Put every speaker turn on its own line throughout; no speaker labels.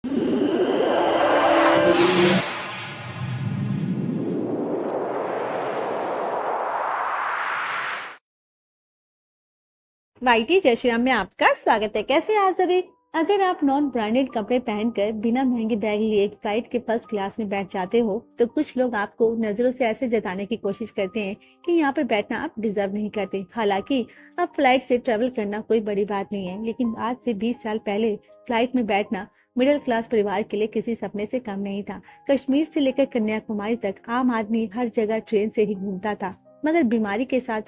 YT जय श्री राम में आपका स्वागत है। कैसे हैं आप सभी? अगर आप नॉन ब्रांडेड कपड़े पहनकर बिना महंगे बैग लिए फ्लाइट के फर्स्ट क्लास में बैठ जाते हो तो कुछ लोग आपको नजरों से ऐसे जताने की कोशिश करते हैं कि यहाँ पर बैठना आप डिजर्व नहीं करते। हालांकि अब फ्लाइट से ट्रेवल करना कोई बड़ी बात नहीं है, लेकिन आज से 20 साल पहले फ्लाइट में बैठना मिडिल क्लास परिवार के लिए किसी सपने से कम नहीं था। कश्मीर से लेकर कन्याकुमारी तक आम आदमी हर जगह ट्रेन से ही घूमता था, मगर बीमारी के साथ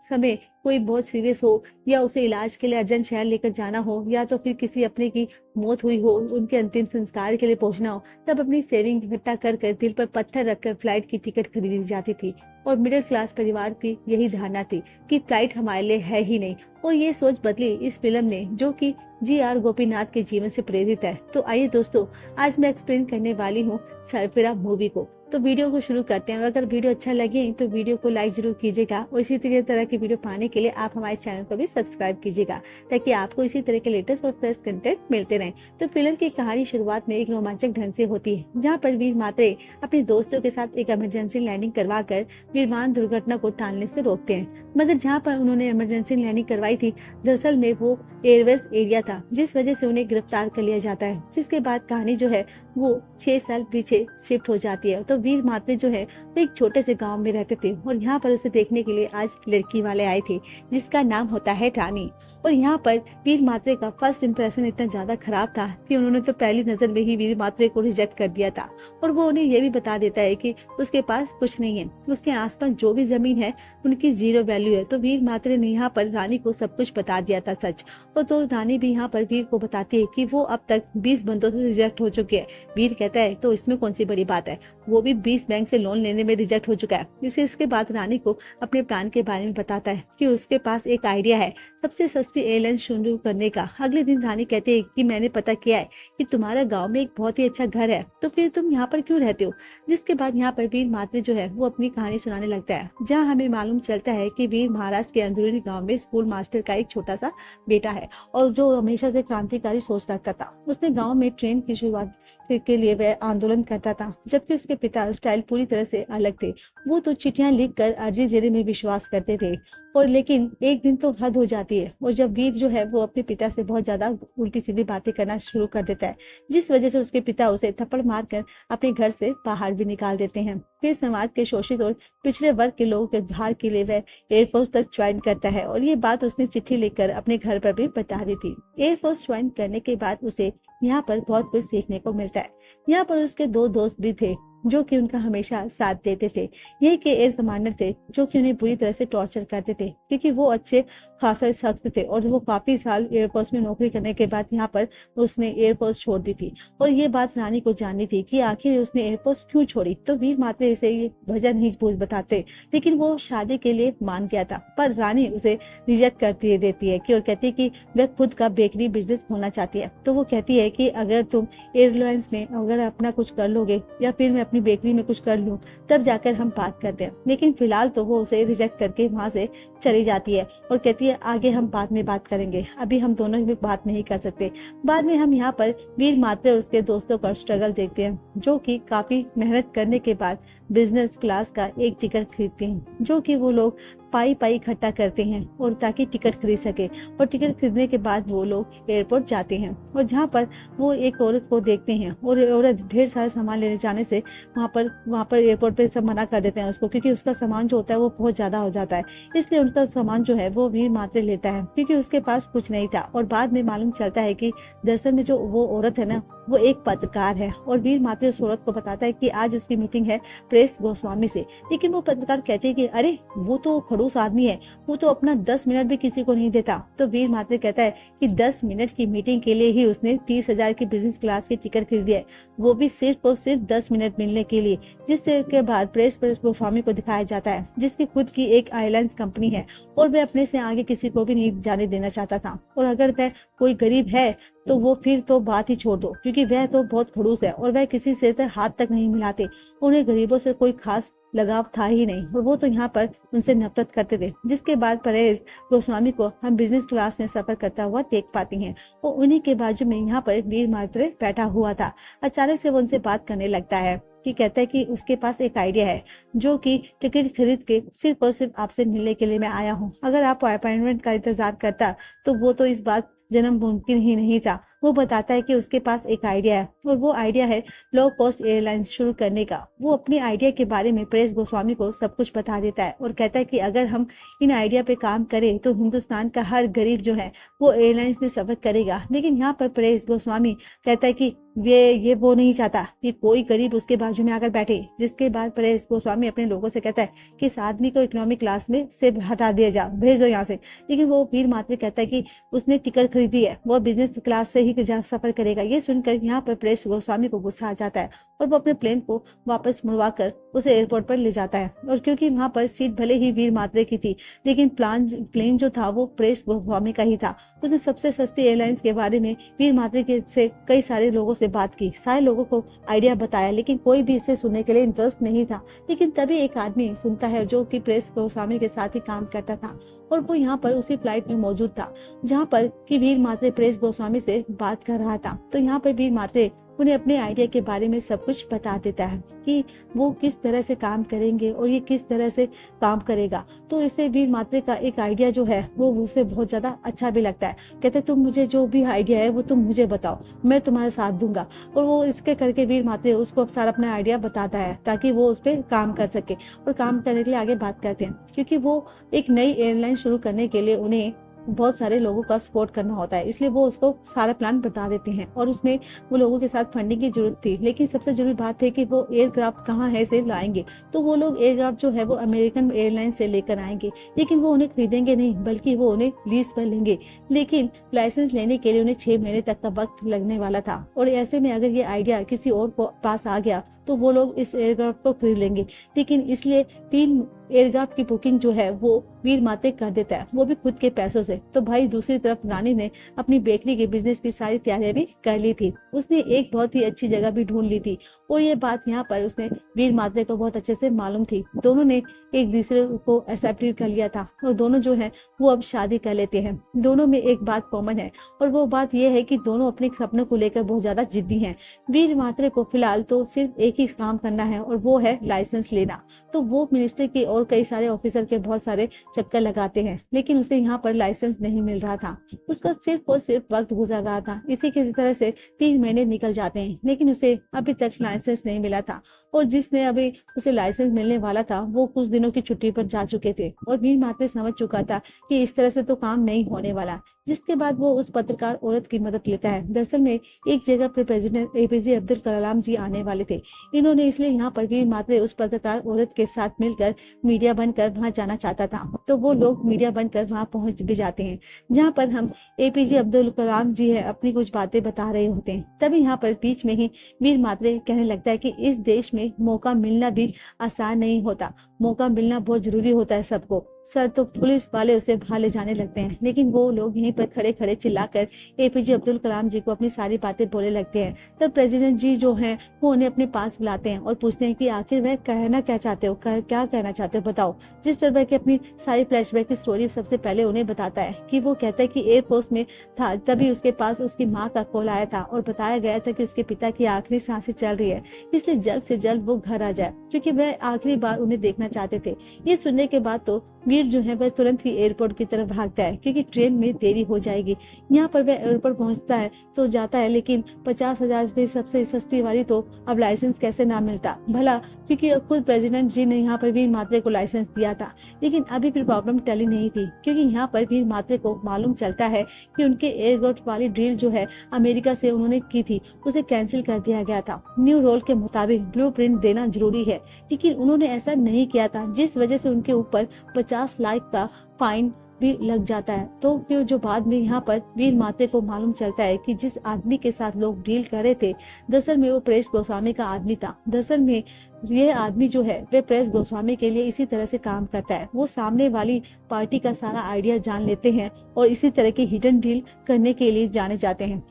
समय कोई बहुत सीरियस हो या उसे इलाज के लिए अर्जेंट शहर लेकर जाना हो या तो फिर किसी अपने की मौत हुई हो, उनके अंतिम संस्कार के लिए पहुंचना हो, तब अपनी सेविंग इकट्ठा कर दिल पर पत्थर रखकर फ्लाइट की टिकट खरीदी जाती थी। और मिडिल क्लास परिवार की यही धारणा थी कि फ्लाइट हमारे लिए है ही नहीं। और ये सोच बदली इस फिल्म ने, जो कि जी.आर. गोपीनाथ के जीवन से प्रेरित है। तो आइए दोस्तों, आज मैं एक्सप्लेन करने वाली हूँ सरफिरा मूवी को। तो वीडियो को शुरू करते हैं। और अगर वीडियो अच्छा लगे तो वीडियो को लाइक जरूर कीजिएगा और इसी तरह की वीडियो पाने के लिए आप हमारे चैनल को भी सब्सक्राइब कीजिएगा, ताकि आपको इसी तरह के लेटेस्ट और फ्रेश कंटेंट मिलते रहें। तो फिल्म की कहानी शुरुआत में एक रोमांचक ढंग से होती है, जहाँ पर वीर मात्रे अपने दोस्तों के साथ एक इमरजेंसी लैंडिंग करवाकर विमान दुर्घटना को टालने से रोकते हैं। मगर जहाँ पर उन्होंने इमरजेंसी लैंडिंग करवाई थी, दरअसल में वो एयरवेज एरिया था, जिस वजह से उन्हें गिरफ्तार कर लिया जाता है। जिसके बाद कहानी जो है वो 6 साल पीछे शिफ्ट हो जाती है। तो वीर मात्रे जो है वो एक छोटे से गांव में रहते थे और यहाँ पर उसे देखने के लिए आज लड़की वाले आए थे, जिसका नाम होता है रानी। और यहाँ पर वीर मात्रे का फर्स्ट इम्प्रेशन इतना ज्यादा खराब था कि उन्होंने तो पहली नजर में ही वीर मात्रे को रिजेक्ट कर दिया था। और वो उन्हें ये भी बता देता है कि उसके पास कुछ नहीं है, उसके आसपास जो भी जमीन है उनकी 0 वैल्यू है। तो वीर मात्रे ने यहाँ पर रानी को सब कुछ बता दिया था, सच। और तो रानी भी यहाँ पर वीर को बताती है कि वो अब तक 20 बंदों से रिजेक्ट हो चुके हैं। वीर कहता है तो इसमें कौन सी बड़ी बात है, वो भी 20 बैंक से लोन लेने में रिजेक्ट हो चुका है। इसके बाद रानी को अपने प्लान के बारे में बताता है कि उसके पास एक आइडिया है सबसे सस्ती एयरलाइन शुरू करने का। अगले दिन रानी कहते हैं कि मैंने पता किया है कि तुम्हारा गांव में एक बहुत ही अच्छा घर है, तो फिर तुम यहाँ पर क्यों रहते हो। जिसके बाद यहाँ पर वीर मात्रे जो है वो अपनी कहानी सुनाने लगता है, जहाँ हमें मालूम चलता है कि वीर महाराष्ट्र के अंदरूनी गाँव में स्कूल मास्टर का एक छोटा सा बेटा है और जो हमेशा से क्रांतिकारी सोच रखता था। उसने गाँव में ट्रेन की शुरुआत के लिए वह आंदोलन करता था, जबकि उसके पिता स्टाइल पूरी तरह से अलग थे। वो तो चिट्ठियां लिखकर अर्जी देने में विश्वास करते थे। और लेकिन एक दिन तो हद हो जाती है, और जब वीर जो है वो अपने पिता से बहुत ज्यादा उल्टी सीधी बातें करना शुरू कर देता है, जिस वजह से उसके पिता उसे थप्पड़ मारकर अपने घर से बाहर भी निकाल देते हैं। फिर समाज के शोषित और पिछड़े वर्ग के लोगों के उद्धार के लिए वह एयरफोर्स तक ज्वाइन करता है, और ये बात उसने चिट्ठी लिखकर अपने घर पर भी बता दी थी। एयरफोर्स ज्वाइन करने के बाद उसे यहाँ पर बहुत कुछ सीखने को मिलता है। यहाँ पर उसके 2 दोस्त भी थे जो कि उनका हमेशा साथ देते थे। ये के एयर कमांडर थे जो कि उन्हें बुरी तरह से टॉर्चर करते थे, क्योंकि वो अच्छे खासा शख्स थे और वो काफी साल एयरफोर्स में नौकरी करने के बाद यहाँ पर उसने एयरफोर्स छोड़ दी थी। और ये बात रानी को जाननी थी कि आखिर उसने एयरफोर्स क्यों छोड़ी। तो वीर मात्रे इसे ये वजह नहीं पूछ बताते, लेकिन वो शादी के लिए मान गया था। पर रानी उसे रिजेक्ट करती देती है कि और कहती है कि वह खुद का बेकरी बिजनेस खोलना चाहती है। तो वो कहती है कि अगर तुम एयरलाइंस में अगर अपना कुछ कर लोगे या फिर मैं अपनी बेकरी में कुछ कर लूं, तब जाकर हम बात करते हैं। लेकिन फिलहाल तो वो उसे रिजेक्ट करके वहां से चली जाती है और कहती है आगे हम बाद में बात करेंगे, अभी हम दोनों भी बात नहीं कर सकते। बाद में हम यहाँ पर वीर मात्रे और उसके दोस्तों का स्ट्रगल देखते हैं, जो कि काफी मेहनत करने के बाद बिजनेस क्लास का एक टिकट खरीदते हैं, जो कि वो लोग पाई इकट्ठा करते हैं और ताकि टिकट खरीद सके। और टिकट खरीदने के बाद वो लोग एयरपोर्ट जाते हैं, और जहाँ पर वो एक औरत को देखते हैं, और औरत ढेर सारा सामान लेने जाने से वहाँ पर एयरपोर्ट पे सब मना कर देते हैं उसको, क्योंकि उसका सामान जो होता है वो बहुत ज्यादा हो जाता है। इसलिए उनका सामान जो है वो वीर मात्रे लेता है, क्योंकि उसके पास कुछ नहीं था। और बाद में मालूम चलता है कि दरअसल में जो वो औरत है ना, वो एक पत्रकार है। और वीर मात्रे उस औरत को बताता है कि आज उसकी मीटिंग है प्रेस गोस्वामी से। लेकिन वो पत्रकार कहते हैं कि अरे वो तो खड़ूस आदमी है, वो तो अपना 10 मिनट भी किसी को नहीं देता। तो वीर मात्रे कहता है कि 10 मिनट की मीटिंग के लिए ही उसने 30,000 की बिजनेस क्लास की टिकट खरीदी है, वो भी सिर्फ और सिर्फ 10 मिनट मिलने के लिए। जिससे के बाद प्रेस गोस्वामी को दिखाया जाता है, जिसकी खुद की एक एयरलाइंस कंपनी है, और वह अपने से आगे किसी को भी नहीं जाने देना चाहता था। और अगर वह कोई गरीब है तो वो फिर तो बात ही छोड़ दो, क्योंकि वह तो बहुत खड़ूस है और वह किसी से हाथ तक नहीं मिलाते। उन्हें गरीबों से कोई खास लगाव था ही नहीं और वो तो यहाँ पर उनसे नफरत करते थे। जिसके बाद परेश गोस्वामी को हम बिजनेस क्लास में सफर करता हुआ देख पाती हैं और उन्हीं के बाजू में यहाँ पर वीर मात्रे बैठा हुआ था। अचानक से वो उनसे बात करने लगता है कि कहता है कि उसके पास एक आइडिया है जो कि टिकट खरीद के सिर्फ और सिर्फ आपसे मिलने के लिए मैं आया हूँ। अगर आप अपॉइंटमेंट का इंतजार करता तो वो तो इस बात जन्म मुमकिन ही नहीं था। वो बताता है कि उसके पास एक आइडिया है और वो आइडिया है लो कॉस्ट एयरलाइंस शुरू करने का। वो अपने आइडिया के बारे में परेश गोस्वामी को सब कुछ बता देता है और कहता है कि अगर हम इन आइडिया पे काम करें तो हिंदुस्तान का हर गरीब जो है वो एयरलाइंस में सफर करेगा। लेकिन यहाँ पर परेश गोस्वामी कहता है कि ये वो नहीं चाहता कि कोई गरीब उसके बाजू में आकर बैठे। जिसके बाद परेश गोस्वामी अपने लोगों से कहता है कि इस आदमी को इकोनॉमिक क्लास में से हटा दिया जा, भेज दो यहाँ से। लेकिन वो वीर मात्रे कहता है कि उसने टिकट खरीदी है, वो बिजनेस क्लास से ही सफर करेगा। ये सुनकर यहाँ पर परेश गोस्वामी को गुस्सा आ जाता है और वो अपने प्लेन को वापस मुड़वा कर उसे एयरपोर्ट पर ले जाता है। और क्योंकि वहाँ पर सीट भले ही वीर मात्रे की थी लेकिन प्लेन जो था वो परेश गोस्वामी का ही था। उसने सबसे सस्ती एयरलाइंस के बारे में वीर मात्रे के से कई सारे लोगों से बात की, सारे लोगों को आइडिया बताया, लेकिन कोई भी इसे सुनने के लिए इंटरेस्ट नहीं था। लेकिन तभी एक आदमी सुनता है जो कि परेश गोस्वामी के साथ ही काम करता था और वो यहाँ पर उसी फ्लाइट में मौजूद था जहाँ पर कि वीर मात्रे परेश गोस्वामी से बात कर रहा था। तो यहाँ पर वीर मात्रे उन्हें अपने आइडिया के बारे में सब कुछ बता देता है कि वो किस तरह से काम करेंगे और ये किस तरह से काम करेगा। तो इसे वीर मात्रे का एक आइडिया जो है वो उसे बहुत ज्यादा अच्छा भी लगता है। कहते तुम मुझे जो भी आइडिया है वो तुम मुझे बताओ, मैं तुम्हारा साथ दूंगा। और वो इसके करके वीर मात्रे उसको अब सारा अपना आइडिया बताता है ताकि वो उस पर काम कर सके और काम करने के लिए आगे बात करते हैं। क्योंकि वो एक नई एयरलाइन शुरू करने के लिए उन्हें बहुत सारे लोगों का सपोर्ट करना होता है, इसलिए वो उसको सारा प्लान बता देते हैं और उसमें वो लोगों के साथ फंडिंग की जरूरत थी। लेकिन सबसे जरूरी बात है कि वो एयरक्राफ्ट कहाँ है से लाएंगे। तो वो लोग एयरक्राफ्ट जो है वो अमेरिकन एयरलाइन से लेकर आएंगे, लेकिन वो उन्हें खरीदेंगे नहीं बल्कि वो उन्हें लीज पर लेंगे। लेकिन लाइसेंस लेने के लिए उन्हें 6 महीने तक का वक्त लगने वाला था और ऐसे में अगर ये आइडिया किसी और पास आ गया तो वो लोग इस एयरक्राफ्ट को खरीद लेंगे। लेकिन इसलिए 3 एयरक्राफ्ट की बुकिंग जो है वो वीर मात्रे कर देता है, वो भी खुद के पैसों से। तो भाई दूसरी तरफ रानी ने अपनी बेकरी के बिजनेस की सारी तैयारियां भी कर ली थी। उसने एक बहुत ही अच्छी जगह भी ढूंढ ली थी और ये बात यहाँ पर उसने वीर मात्रे को बहुत अच्छे से मालूम थी। दोनों ने एक दूसरे को एक्सेप्ट कर लिया था और दोनों जो है वो अब शादी कर लेते हैं। दोनों में एक बात कॉमन है और वो बात ये है कि दोनों अपने सपनों को लेकर बहुत ज्यादा जिद्दी हैं। वीर मात्रे को फिलहाल तो सिर्फ एक ही काम करना है और वो है लाइसेंस लेना। तो वो मिनिस्टर के और कई सारे ऑफिसर के बहुत सारे चक्कर लगाते हैं, लेकिन उसे यहाँ पर लाइसेंस नहीं मिल रहा था। उसका सिर्फ और सिर्फ वक्त गुजर रहा था। इसी की तरह से 3 महीने निकल जाते हैं लेकिन उसे अभी तक लाइसेंस नहीं मिला था और जिसने अभी उसे लाइसेंस मिलने वाला था वो कुछ दिनों की छुट्टी पर जा चुके थे और वीर मात्रे समझ चुका था कि इस तरह से तो काम नहीं होने वाला। जिसके बाद वो उस पत्रकार औरत की मदद लेता है। दरअसल में एक जगह पर प्रेसिडेंट एपीजे अब्दुल कलाम जी आने वाले थे। इन्होंने इसलिए यहाँ पर वीर मात्रे उस पत्रकार औरत के साथ मिलकर मीडिया बनकर वहां जाना चाहता था। तो वो लोग मीडिया बनकर वहां पहुंच भी जाते हैं जहाँ पर हम एपीजे अब्दुल कलाम जी है अपनी कुछ बातें बता रहे होते हैं। तभी यहाँ पर बीच में ही वीर मात्रे कहने लगता है कि इस देश में मौका मिलना भी आसान नहीं होता, मौका मिलना बहुत जरूरी होता है सबको। सर तो पुलिस वाले उसे बाहर ले जाने लगते हैं, लेकिन वो लोग यहीं पर खड़े खड़े चिल्लाकर एपीजे अब्दुल कलाम जी को अपनी सारी बातें बोलने लगते हैं। तब प्रेसिडेंट जी जो हैं वो उन्हें अपने पास बुलाते हैं और पूछते हैं कि आखिर वह कहना क्या चाहते हो, क्या कहना चाहते हो बताओ। जिस पर वह की अपनी सारी फ्लैशबैक की स्टोरी सबसे पहले उन्हें बताता है कि वो कहता है कि एयरपोर्ट में था तभी उसके पास उसकी माँ का कॉल आया था और बताया गया था कि उसके पिता की आखिरी सांसें चल रही है, इसलिए जल्द से जल्द वो घर आ जाए क्योंकि वह आखिरी बार उन्हें देखना चाहते थे। ये सुनने के बाद तो वीर जो है वह तुरंत ही एयरपोर्ट की तरफ भागता है क्योंकि ट्रेन में देरी हो जाएगी। यहाँ पर वह एयरपोर्ट पहुंचता है तो जाता है, लेकिन 50,000 में सबसे सस्ती वाली तो अब लाइसेंस कैसे ना मिलता भला, क्योंकि खुद प्रेसिडेंट जी ने यहाँ पर वीर मात्रे को लाइसेंस दिया था। लेकिन अभी भी प्रॉब्लम टली नहीं थी क्योंकि यहाँ पर वीर मात्रे को मालूम चलता है कि उनके एयरक्राफ्ट वाली डील जो है अमेरिका से उन्होंने की थी उसे कैंसिल कर दिया गया था। न्यू रोल के मुताबिक ब्लूप्रिंट देना जरूरी है, लेकिन उन्होंने ऐसा नहीं किया था जिस वजह से उनके ऊपर 50 लाख का फाइन भी लग जाता है। तो फिर जो बाद में यहाँ पर वीर मात्रे को मालूम चलता है कि जिस आदमी के साथ लोग डील कर रहे थे दरअसल में वो परेश गोस्वामी का आदमी था। दरअसल में ये आदमी जो है वह परेश गोस्वामी के लिए इसी तरह से काम करता है। वो सामने वाली पार्टी का सारा आइडिया जान लेते हैं और इसी तरह की हिडन डील करने के लिए जाने जाते हैं।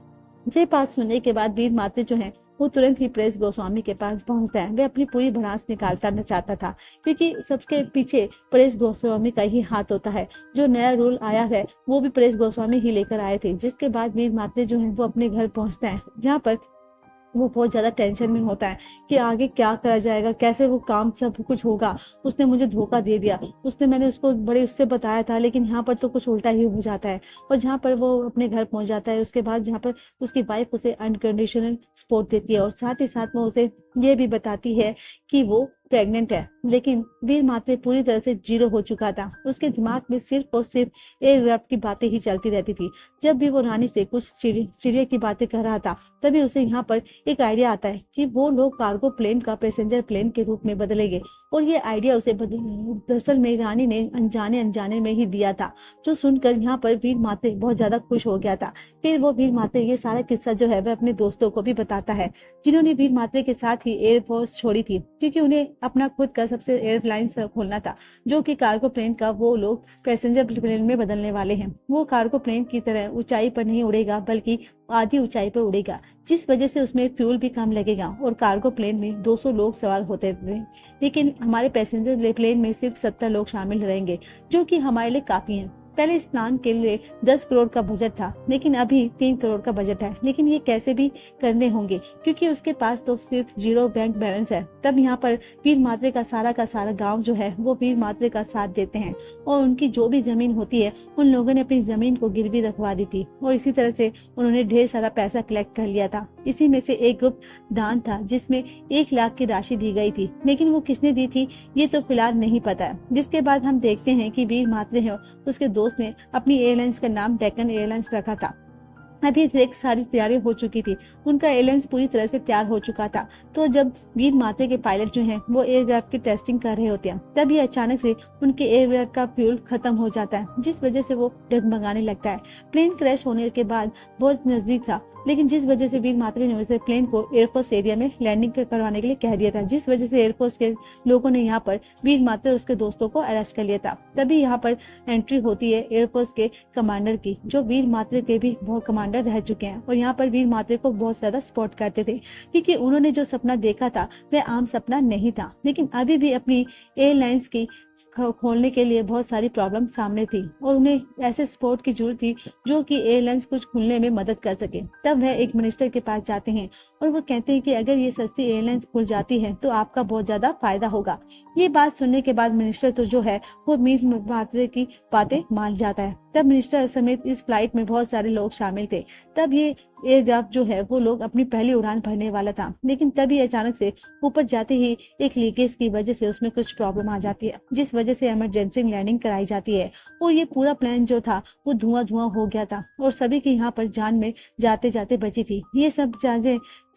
ये बात सुनने के बाद वीर मात्रे जो है वो तुरंत ही परेश गोस्वामी के पास पहुंचता है। वह अपनी पूरी भड़ास निकालता न चाहता था, क्योंकि सबके पीछे परेश गोस्वामी का ही हाथ होता है। जो नया रूल आया है वो भी परेश गोस्वामी ही लेकर आए थे। जिसके बाद वीर मात्रे जो है वो अपने घर पहुंचता है, जहाँ पर वो बहुत ज्यादा टेंशन में होता है कि आगे क्या करा जाएगा, कैसे वो काम सब कुछ होगा। उसने मुझे धोखा दे दिया, मैंने उसको बड़े उससे बताया था, लेकिन यहाँ पर तो कुछ उल्टा ही हो जाता है। और जहाँ पर वो अपने घर पहुंच जाता है, उसके बाद जहाँ पर उसकी वाइफ उसे अनकंडीशनल सपोर्ट देती है और साथ ही साथ वो उसे ये भी बताती है कि वो प्रेग्नेंट है। लेकिन वीर मात्रे पूरी तरह से जीरो हो चुका था। उसके दिमाग में सिर्फ और सिर्फ एयरक्राफ्ट की बातें ही चलती रहती थी। जब भी वो रानी से कुछ चिड़िया की बातें कर रहा था, तभी उसे यहाँ पर एक आइडिया आता है कि वो लोग कार्गो प्लेन का पैसेंजर प्लेन के रूप में बदलेंगे। और ये आइडिया उसे दरअसल में रानी ने अनजाने अनजाने में ही दिया था, जो सुनकर यहाँ पर वीर मात्रे बहुत ज्यादा खुश हो गया था। फिर वो वीर मात्रे ये सारा किस्सा जो है वह अपने दोस्तों को भी बताता है, जिन्होंने वीर मात्रे के साथ ही एयरफोर्स छोड़ी थी, क्योंकि उन्हें अपना खुद का सबसे एयरलाइंस खोलना था, जो कि कार्गो प्लेन का वो लोग पैसेंजर प्लेन में बदलने वाले हैं। वो कार्गो प्लेन की तरह ऊंचाई पर नहीं उड़ेगा, बल्कि आधी ऊंचाई पर उड़ेगा, जिस वजह से उसमें फ्यूल भी कम लगेगा। और कार्गो प्लेन में 200 लोग सवार होते थे, लेकिन हमारे पैसेंजर प्लेन में सिर्फ 70 लोग शामिल रहेंगे, जो कि हमारे लिए काफी है। पहले इस प्लान के लिए 10 करोड़ का बजट था, लेकिन अभी 3 करोड़ का बजट है। लेकिन ये कैसे भी करने होंगे, क्योंकि उसके पास तो सिर्फ 0 बैंक बैलेंस है। तब यहाँ पर वीर मात्रे का सारा गांव जो है वो वीर मात्रे का साथ देते हैं, और उनकी जो भी जमीन होती है उन लोगों ने अपनी जमीन को गिरवी रखवा दी थी, और इसी तरह से उन्होंने ढेर सारा पैसा कलेक्ट कर लिया था। इसी में से एक गुप्त दान था, जिसमें 1 लाख की राशि दी गई थी, लेकिन वो किसने दी थी ये तो फिलहाल नहीं पता है। जिसके बाद हम देखते हैं कि वीर मात्रे है उसके दोस्त ने अपनी एयरलाइंस का नाम डेक्कन एयरलाइंस रखा था। अभी तक सारी तैयारी हो चुकी थी, उनका एयरलाइंस पूरी तरह से तैयार हो चुका था। तो जब वीर मात्रे के पायलट जो हैं वो एयरक्राफ्ट की टेस्टिंग कर रहे होते हैं, तभी अचानक से उनके एयरक्राफ्ट का फ्यूल खत्म हो जाता है, जिस वजह से वो डगमगाने लगता है। प्लेन क्रैश होने के बाद बहुत नजदीक था, लेकिन जिस वजह से वीर मात्रे ने उसे प्लेन को एयरफोर्स एरिया में लैंडिंग करवाने के लिए कह दिया था, जिस वजह से एयरफोर्स के लोगों ने यहाँ पर वीर मात्रे और उसके दोस्तों को अरेस्ट कर लिया था। तभी यहाँ पर एंट्री होती है एयरफोर्स के कमांडर की, जो वीर मात्रे के भी बहुत कमांडर रह चुके हैं, और यहाँ पर वीर मात्रे को बहुत ज्यादा सपोर्ट करते थे, क्योंकि उन्होंने जो सपना देखा था वह आम सपना नहीं था। लेकिन अभी भी अपनी एयरलाइंस की खोलने के लिए बहुत सारी प्रॉब्लम सामने थी, और उन्हें ऐसे सपोर्ट की जरूरत थी जो कि एयरलाइंस कुछ खुलने में मदद कर सके। तब वह एक मिनिस्टर के पास जाते हैं और वो कहते हैं कि अगर ये सस्ती एयरलाइंस खुल जाती है तो आपका बहुत ज्यादा फायदा होगा। ये बात सुनने के बाद मिनिस्टर तो जो है वो वीर मात्रे की बातें मान जाता है। तब मिनिस्टर समेत इस फ्लाइट में बहुत सारे लोग शामिल थे। तब ये एयरक्राफ्ट जो है वो लोग अपनी पहली उड़ान भरने वाला था, लेकिन तभी अचानक से ऊपर जाते ही एक लीकेज की वजह से उसमें कुछ प्रॉब्लम आ जाती है, जिस वजह से इमरजेंसी लैंडिंग कराई जाती है। और ये पूरा प्लान जो था वो धुआं धुआं हो गया था, और सभी की यहाँ पर जान में जाते जाते बची थी। ये सब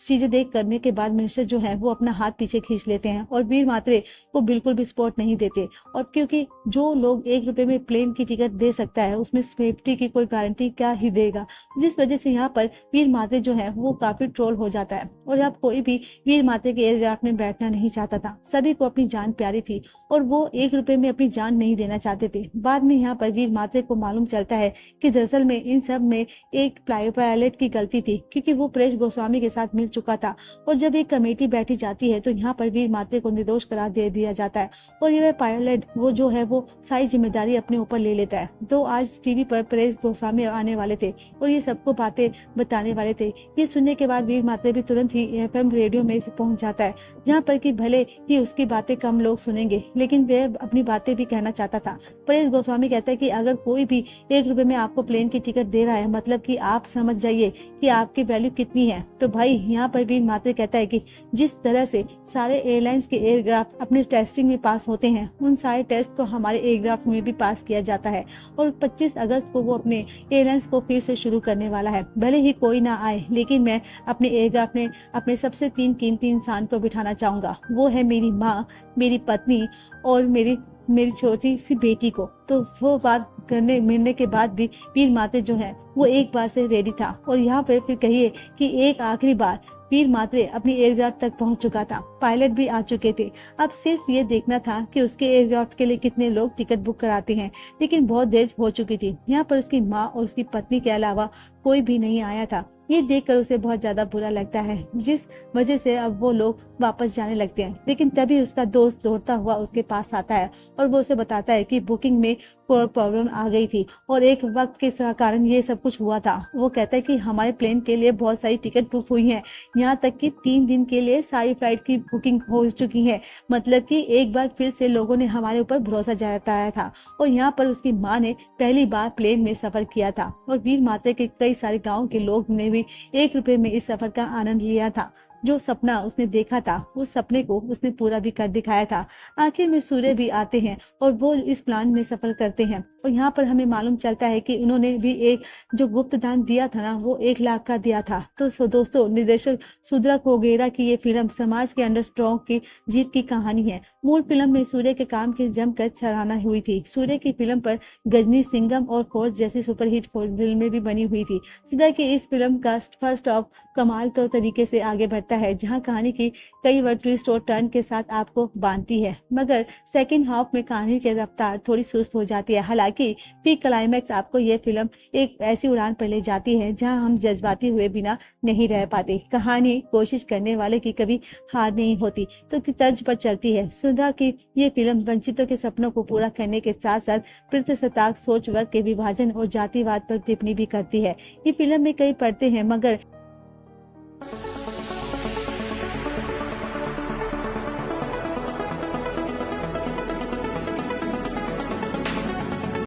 चीजें देख करने के बाद मिनिस्टर जो है वो अपना हाथ पीछे खींच लेते हैं और वीर मात्रे को बिल्कुल भी सपोर्ट नहीं देते। और क्योंकि जो लोग 1 रुपए में प्लेन की टिकट दे सकता है उसमें सेफ्टी की कोई गारंटी क्या ही देगा, जिस वजह से यहाँ पर वीर मात्रे जो है वो काफी ट्रोल हो जाता है। और अब कोई भी वीर मात्रे के एयरक्राफ्ट में बैठना नहीं चाहता था। सभी को अपनी जान प्यारी थी और वो 1 रुपए में अपनी जान नहीं देना चाहते थे। बाद में यहाँ पर वीर मात्रे को मालूम चलता है कि दरअसल में इन सब में एक पायलट की गलती थी, क्योंकि वो परेश गोस्वामी के साथ मिल चुका था। और जब एक कमेटी बैठी जाती है तो यहाँ पर वीर मात्रे को निर्दोष करार दे दिया जाता है, और ये पायलट वो जो है वो सारी जिम्मेदारी अपने ऊपर ले लेता है। तो आज टीवी पर परेश गोस्वामी आने वाले थे और ये सबको बातें बताने वाले थे। ये सुनने के बाद वीर मात्रे भी तुरंत ही एफएम रेडियो में पहुंच जाता है, जहाँ पर कि भले ही उसकी बातें कम लोग सुनेंगे, लेकिन वह अपनी बातें भी कहना चाहता था। परेश गोस्वामी कहता है कि अगर कोई भी 1 रुपए में आपको प्लेन की टिकट दे रहा है, मतलब कि आप समझ जाइए कि आपकी वैल्यू कितनी है। तो भाई यहाँ पर वीर मात्रे कहता है कि जिस तरह से सारे एयरलाइंस के एयरक्राफ्ट अपने टेस्टिंग में पास होते हैं, उन सारे टेस्ट को हमारे एयरक्राफ्ट में भी पास किया जाता है। और 25 अगस्त को वो अपने एयरलाइंस को फिर से शुरू करने वाला है। भले ही कोई ना आए, लेकिन मैं अपने एयरक्राफ्ट में अपने सबसे 3 कीमती इंसान को बिठाना चाहूंगा। वो है मेरी माँ, मेरी पत्नी और मेरी छोटी सी बेटी को। तो वो बात करने मिलने के बाद भी वीर मात्रे जो है वो एक बार से रेडी था। और यहाँ पर फिर कहिए कि एक आखिरी बार वीर मात्रे अपनी एयरक्राफ्ट तक पहुंच चुका था। पायलट भी आ चुके थे। अब सिर्फ ये देखना था कि उसके एयरक्राफ्ट के लिए कितने लोग टिकट बुक कराते हैं, लेकिन बहुत देर हो चुकी थी। यहाँ पर उसकी माँ और उसकी पत्नी के अलावा कोई भी नहीं आया था। ये देखकर उसे बहुत ज्यादा बुरा लगता है, जिस वजह से अब वो लोग वापस जाने लगते हैं। लेकिन तभी उसका दोस्त दौड़ता हुआ उसके पास आता है और वो उसे बताता है कि बुकिंग में प्रॉब्लम आ गई थी और एक वक्त के कारण ये सब कुछ हुआ था। वो कहता है कि हमारे प्लेन के लिए बहुत सारी टिकट बुक हुई हैं, यहाँ तक कि 3 दिन के लिए सारी फ्लाइट की बुकिंग हो चुकी है। मतलब कि एक बार फिर से लोगों ने हमारे ऊपर भरोसा जताया था। और यहाँ पर उसकी माँ ने पहली बार प्लेन में सफर किया था और वीर माता के कई सारे गाँव के लोग ने भी 1 रुपए में इस सफर का आनंद लिया था। जो सपना उसने देखा था उस सपने को उसने पूरा भी कर दिखाया था। आखिर में सूर्य भी आते हैं और वो इस प्लान में सफर करते हैं और यहाँ पर हमें मालूम चलता है कि उन्होंने भी एक जो गुप्त दान दिया था ना, वो 1 लाख का दिया था। तो दोस्तों, निर्देशक सुंदरा कोगेरा की ये फिल्म समाज के अंडरस्टॉग की जीत की कहानी है। मूल फिल्म में सूर्य के काम की जमकर सराहना हुई थी। सूर्य की फिल्म पर गजनी, सिंघम और फोर्स जैसी सुपरहिट फिल्में भी बनी हुई थी। सीधा की इस फिल्म का फर्स्ट ऑफ कमाल तो तरीके से आगे बढ़ता है, जहां कहानी की कई बार ट्विस्ट और टर्न के साथ आपको बांधती है, मगर सेकंड हाफ में कहानी की रफ्तार थोड़ी सुस्त हो जाती है। हालांकि फिर क्लाइमैक्स आपको यह फिल्म एक ऐसी उड़ान पर ले जाती है जहां हम जज्बाती हुए बिना नहीं रह पाते। कहानी कोशिश करने वाले की कभी हार नहीं होती तो की तर्ज पर चलती है। सुधा की ये फिल्म वंचितों के सपनों को पूरा करने के साथ साथ प्रतिशताक सोच, वर्ग के विभाजन और जातिवाद पर टिप्पणी भी करती है। ये फिल्म में कई परतें हैं, मगर